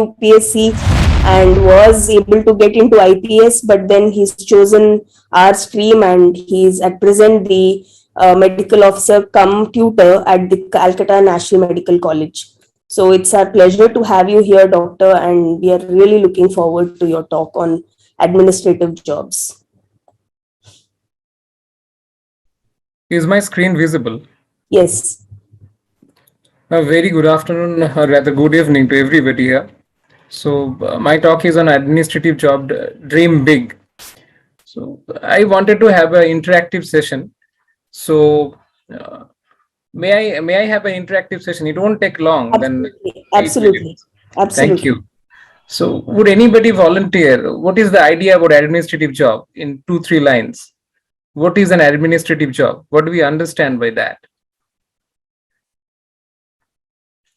UPSC and was able to get into IPS, but then he's chosen our stream and he's at present the medical officer cum tutor at the Calcutta National Medical College. So it's our pleasure to have you here, Doctor, and we are really looking forward to your talk on administrative jobs. Is my screen visible? Yes. A very good afternoon, or rather good evening to everybody here. So my talk is on administrative job, dream big. So I wanted to have an interactive session. So may I have an interactive session? It won't take long. Absolutely. Then 8 minutes. Absolutely. Absolutely. Thank you. So would anybody volunteer? What is the idea about administrative job in 2-3 lines? What is an administrative job? What do we understand by that?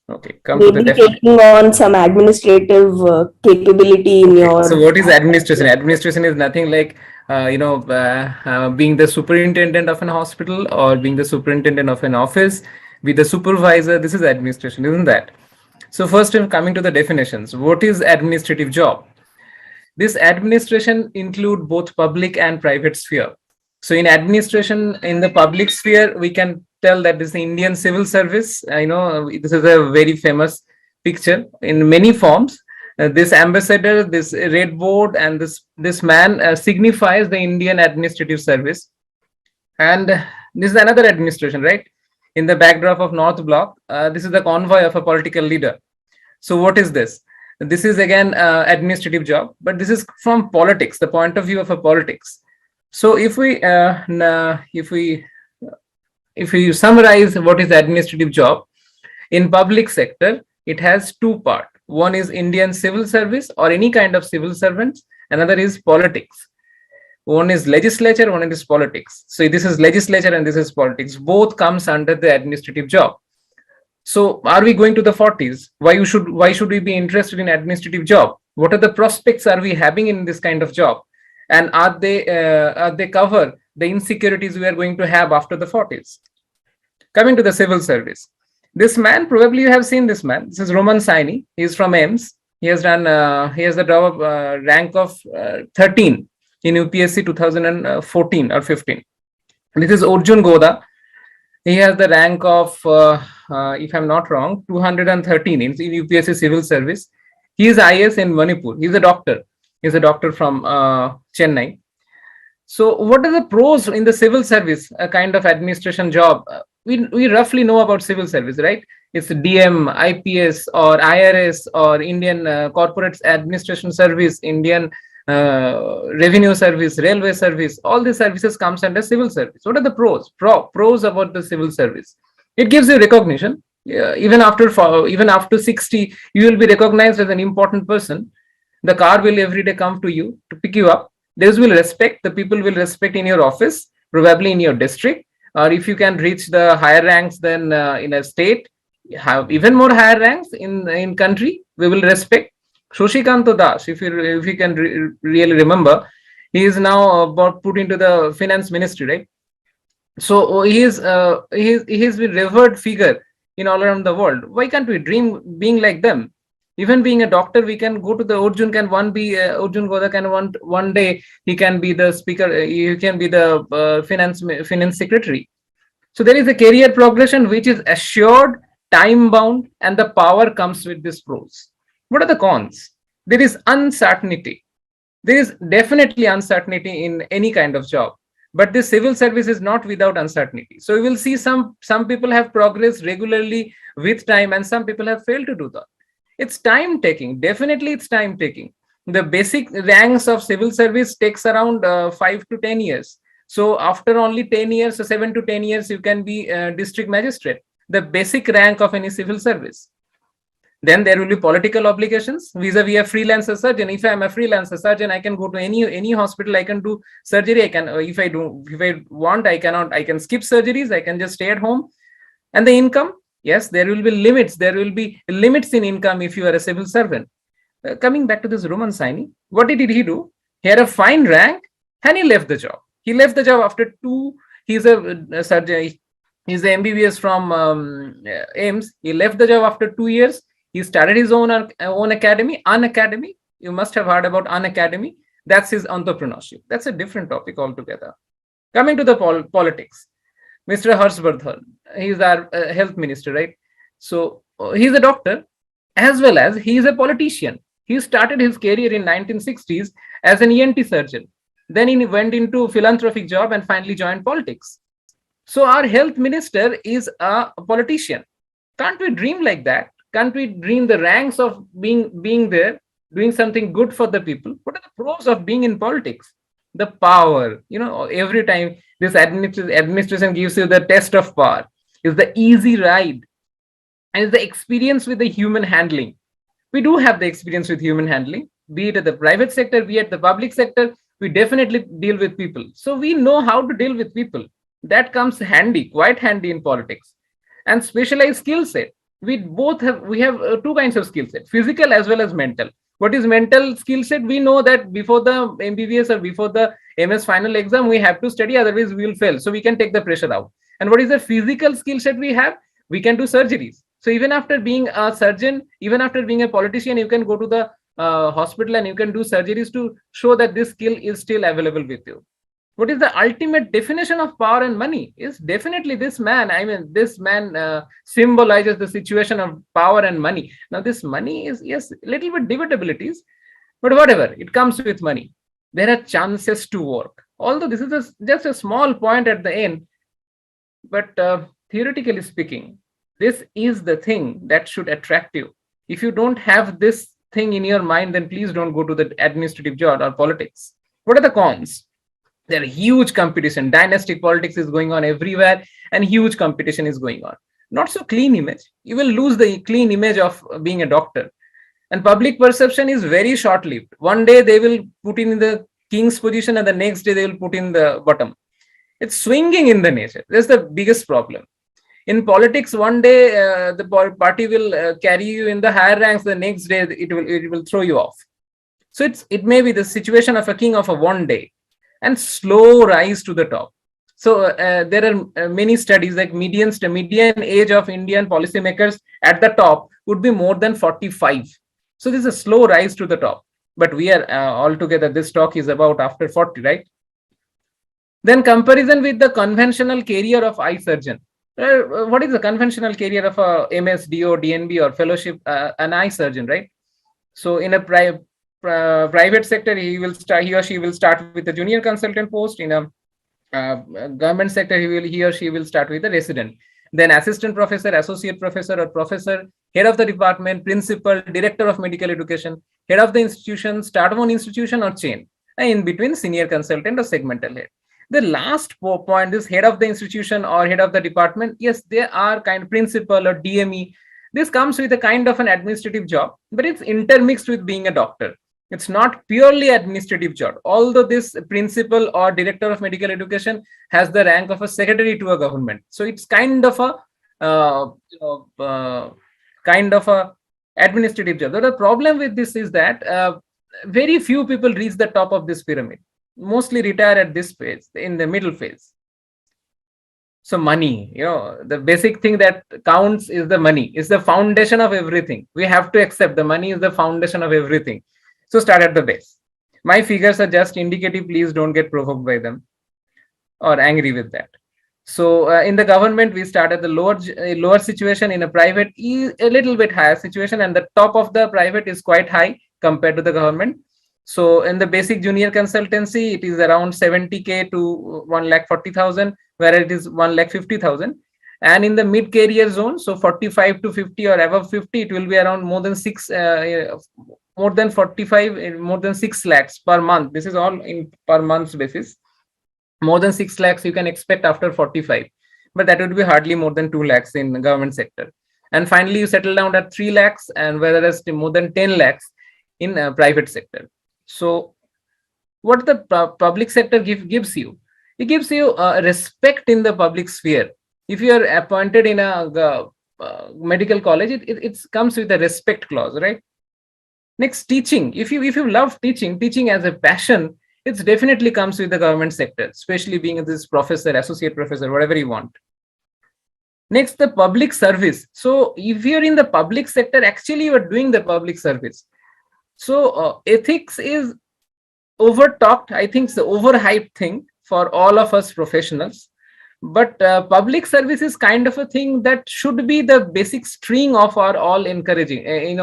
Okay, come to the Maybe definition. taking on some administrative capability in your. So what is administration? Administration is nothing like being the superintendent of an hospital or being the superintendent of an office, be the supervisor. This is administration, isn't that? So first, coming to the definitions, what is administrative job? This administration include both public and private sphere. So in administration, in the public sphere, we can tell that this is the Indian civil service. I know this is a very famous picture in many forms. This ambassador, this red board, and this man signifies the Indian administrative service. And this is another administration, right? In the backdrop of North Block, this is the convoy of a political leader. So what is this? This is again administrative job, but this is from politics, the point of view of a politics. So if we summarize what is the administrative job in public sector, it has two parts. One is Indian civil service or any kind of civil servants. Another is politics. One is legislature, one is politics. So this is legislature and this is politics. Both comes under the administrative job. So are we going to the 40s? Why should we be interested in administrative job? What are the prospects are we having in this kind of job? And are they cover the insecurities we are going to have after the 40s? Coming to the civil service. This man, probably you have seen this man. This is Roman Saini. He is from AIMS. He has done. He has the rank of 13 in UPSC 2014 or 15. This is Arjun Goda. He has the rank of, if I'm not wrong, 213 in UPSC civil service. He is IS in Manipur. He's a doctor. He's a doctor from Chennai. So what are the pros in the civil service, a kind of administration job? We roughly know about civil service, right? It's DM, IPS or IRS or Indian Corporate Administration Service, Indian Revenue Service, Railway Service. All these services comes under civil service. What are the pros? Pros about the civil service. It gives you recognition. Even after 60, you will be recognized as an important person. The car will every day come to you to pick you up. There will respect. The people will respect in your office, probably in your district. Or if you can reach the higher ranks than in a state, have even more higher ranks in country, we will respect. Shoshikanto Das, if you can really remember, he is now about put into the finance ministry, right? So he is a revered figure in all around the world. Why can't we dream being like them? Even being a doctor, we can go to the Arjun Goda can one day he can be the speaker, he can be the finance secretary. So there is a career progression which is assured, time bound, and the power comes with these pros. What are the cons? There is uncertainty. There is definitely uncertainty in any kind of job, but the civil service is not without uncertainty. So we will see some people have progressed regularly with time, and some people have failed to do that. It's time taking. Definitely, it's time taking. The basic ranks of civil service takes around 5 to 10 years. So after only 10 years, so 7 to 10 years, you can be district magistrate, the basic rank of any civil service. Then there will be political obligations vis-a-vis a freelancer surgeon. If I am a freelancer surgeon, I can go to any hospital. I can do surgery. I can, if I want, I can skip surgeries. I can just stay at home. And the income, yes, there will be limits. There will be limits in income if you are a civil servant. Coming back to this Roman Saini, what did he do? He had a fine rank and he left the job. He left the job after he's a surgeon. He's the MBBS from AIMS. He left the job after 2 years. He started his own academy, An Academy. You must have heard about An Academy. That's his entrepreneurship. That's a different topic altogether. Coming to the politics, Mr. Harshvardhan, he's our health minister, right? So he's a doctor as well as he is a politician. He started his career in 1960s as an ENT surgeon. Then he went into philanthropic job and finally joined politics. So our health minister is a politician. Can't we dream like that? Can't we dream the ranks of being there, doing something good for the people? What are the pros of being in politics? The power, every time this administration gives you the test of power, is the easy ride, and is the experience with the human handling. We do have the experience with human handling, be it at the private sector, be it the public sector. We definitely deal with people, so we know how to deal with people. That comes handy, quite handy in politics. And specialized skill set, we have two kinds of skill set, physical as well as mental. What is mental skill set? We know that before the MBBS or before the MS final exam, we have to study, otherwise we will fail, so we can take the pressure out. And what is the physical skill set we have? We can do surgeries. So even after being a surgeon, even after being a politician, you can go to the hospital and you can do surgeries to show that this skill is still available with you. What is the ultimate definition of power and money? Is definitely this man. I mean, this man symbolizes the situation of power and money. Now, this money is, yes, a little bit debatabilities, but whatever, it comes with money. There are chances to work. Although this is just a small point at the end, but theoretically speaking, this is the thing that should attract you. If you don't have this thing in your mind, then please don't go to the administrative job or politics. What are the cons? There are huge competition. Dynastic politics is going on everywhere, and huge competition is going on. Not so clean image. You will lose the clean image of being a doctor. And public perception is very short-lived. One day they will put in the king's position, and the next day they will put in the bottom. It's swinging in the nature. That's the biggest problem. In politics, one day the party will carry you in the higher ranks. The next day it will throw you off. So it may be the situation of a king of a one day and slow rise to the top. So there are many studies like median age of Indian policymakers at the top would be more than 45. So this is a slow rise to the top. But we are altogether, this talk is about after 40, right? Then comparison with the conventional career of eye surgeon. What is the conventional career of a MSDO, DNB or fellowship, an eye surgeon, right? So in a private sector, he or she will start with a junior consultant post. In a government sector, he or she will start with a resident. Then assistant professor, associate professor or professor, head of the department, principal, director of medical education, head of the institution, start of an institution or chain, and in between senior consultant or segmental head. The last point is head of the institution or head of the department. Yes, they are kind of principal or DME. This comes with a kind of an administrative job, but it's intermixed with being a doctor. It's not purely administrative job. Although this principal or director of medical education has the rank of a secretary to a government, so it's kind of a administrative job. The problem with this is that very few people reach the top of this pyramid. Mostly retire at this phase, in the middle phase. So money, the basic thing that counts is the money. It's the foundation of everything. We have to accept the money is the foundation of everything. So start at the base. My figures are just indicative. Please don't get provoked by them or angry with that. So in the government, we start at the lower situation. In a private, a little bit higher situation, and the top of the private is quite high compared to the government. So in the basic junior consultancy, it is around 70K to 1,40,000, where it is 1,50,000. And in the mid-career zone, so 45 to 50 or above 50, it will be around more than 6 lakhs per month. This is all in per month basis. More than 6 lakhs you can expect after 45, but that would be hardly more than 2 lakhs in the government sector. And finally, you settle down at 3 lakhs, and whereas more than 10 lakhs in private sector. So what the public sector gives you? It gives you respect in the public sphere. If you are appointed in a medical college, it comes with a respect clause, right? Next, teaching. If you love teaching as a passion, it definitely comes with the government sector, especially being this professor, associate professor, whatever you want. Next, the public service. So if you're in the public sector, actually you are doing the public service. So ethics is over talked. I think it's the overhyped thing for all of us professionals. But public service is kind of a thing that should be the basic string of our all encouraging,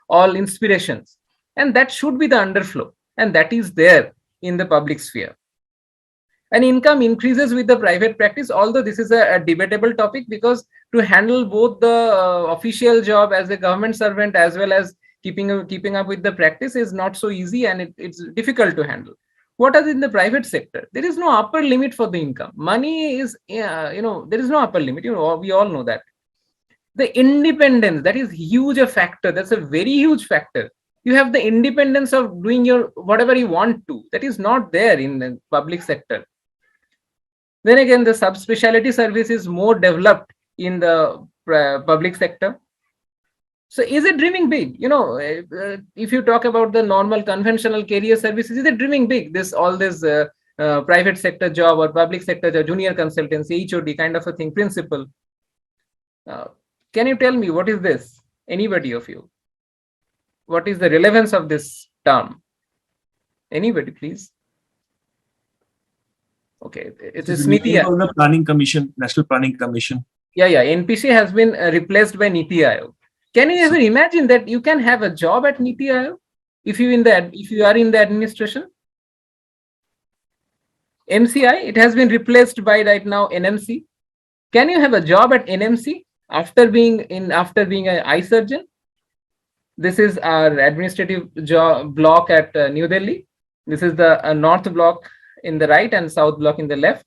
all inspirations, and that should be the underflow, and that is there in the public sphere. And income increases with the private practice, although this is a debatable topic, because to handle both the official job as a government servant as well as keeping up with the practice is not so easy, and it's difficult to handle. What is in the private sector? There is no upper limit for the income. Money is, there is no upper limit. We all know that. The independence, that is huge a factor. That's a very huge factor. You have the independence of doing your whatever you want to. That is not there in the public sector. Then again, the subspecialty service is more developed in the public sector. So is it dreaming big? If you talk about the normal conventional career services, is it dreaming big? All this private sector job or public sector job, junior consultancy, HOD kind of a thing, principal. Can you tell me what is this? Anybody of you? What is the relevance of this term? Anybody, please? Okay, it is Niti Aayog. The Planning Commission, National Planning Commission. Yeah. NPC has been replaced by Niti Aayog. Can you ever imagine that you can have a job at Niti Aayog if you are in the administration? MCI, it has been replaced by right now NMC. Can you have a job at NMC after being an eye surgeon? This is our administrative block at New Delhi. This is the north block in the right and south block in the left.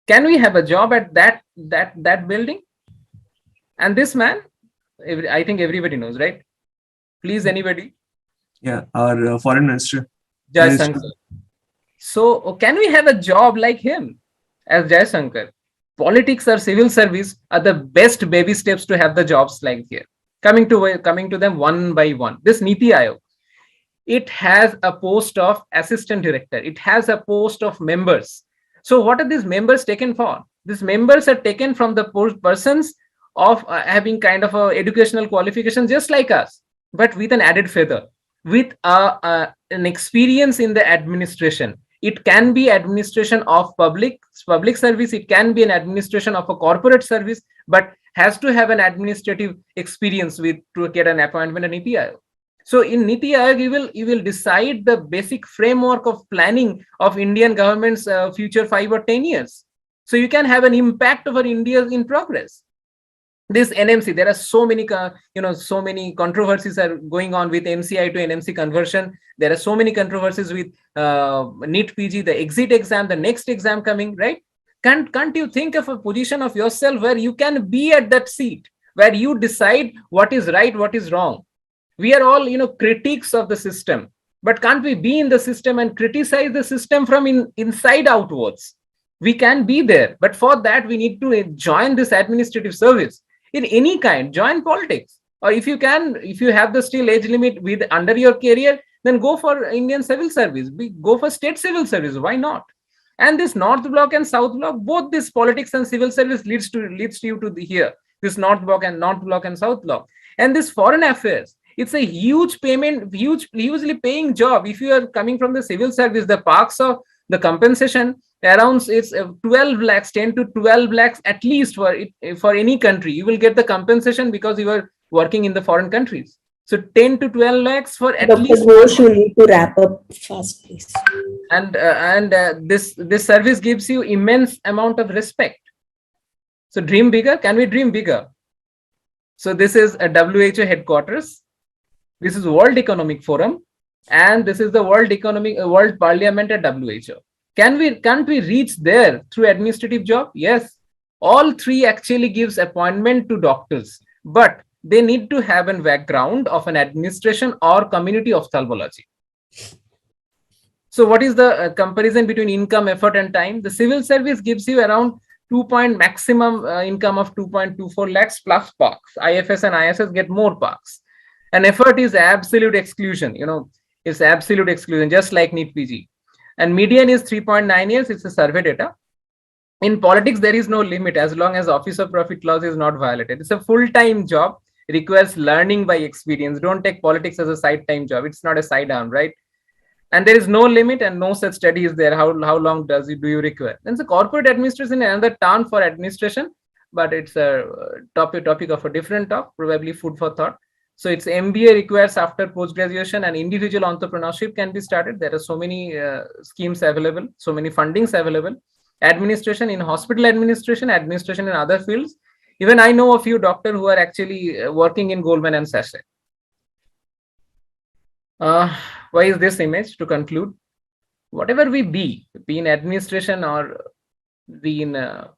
Can we have a job at that building? And this man, I think everybody knows, right? Please, anybody? Yeah, our foreign minister. Jaishankar. So can we have a job like him as Jaishankar? Politics or civil service are the best baby steps to have the jobs like here. Coming to them one by one. This Niti Aayog, it has a post of assistant director. It has a post of members. So what are these members taken for? These members are taken from the persons of having kind of a educational qualification just like us, but with an added feather, with an experience in the administration. It can be administration of public service. It can be an administration of a corporate service, but has to have an administrative experience to get an appointment at Niti Aayog. So in Niti Aayog, you will decide the basic framework of planning of Indian government's future 5 or 10 years. So you can have an impact over India in progress. This NMC, there are so many controversies are going on with MCI to NMC conversion. There are so many controversies with NEET PG, the exit exam, the next exam coming, right? Can't you think of a position of yourself where you can be at that seat, where you decide what is right, what is wrong? We are all, critics of the system, but can't we be in the system and criticize the system from inside outwards? We can be there, but for that we need to join this administrative service in any kind. Join politics, or if you have the still age limit with under your career, then go for Indian civil service. Go for state civil service. Why not? And this north block and south block, both this politics and civil service leads you to here. This north block and south block, and this foreign affairs. It's a huge payment, hugely paying job. If you are coming from the civil service, the parks of the compensation around it's 12 lakhs, 10 to 12 lakhs at least for any country. You will get the compensation because you are working in the foreign countries. So 10 to 12 lakhs for at Dr. least. Ghosh, you need to wrap up fast, please. And this service gives you immense amount of respect. So dream bigger. Can we dream bigger? So this is a WHO headquarters. This is World Economic Forum, and this is the World Parliament at WHO. Can't we reach there through administrative job? Yes. All three actually gives appointment to doctors, but they need to have a background of an administration or community ophthalmology. So what is the comparison between income, effort, and time? The civil service gives you around maximum income of 2.24 lakhs plus parks. IFS and ISS get more parks. And effort is absolute exclusion. It's absolute exclusion, just like NEET PG. And median is 3.9 years. It's a survey data. In politics, there is no limit as long as office of profit clause is not violated. It's a full-time job, requires learning by experience. Don't take politics as a side-time job. It's not a side arm, right? And there is no limit and no such study is there. How long do you require? Then the corporate administration is another term for administration, but it's a topic of a different talk, probably food for thought. So it's MBA requires after post-graduation, and individual entrepreneurship can be started. There are so many schemes available, so many fundings available. Administration in hospital administration, administration in other fields. Even I know a few doctors who are actually working in Goldman and Sachs. Why is this image? To conclude, whatever we be in administration or be in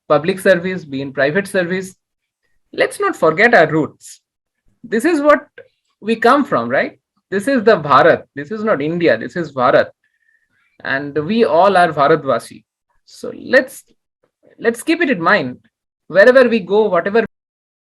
public service, be in private service, let's not forget our roots. This is what we come from, right? This is the Bharat. This is not India. This is Bharat. And we all are Bharatvashi. So let's keep it in mind. Wherever we go, whatever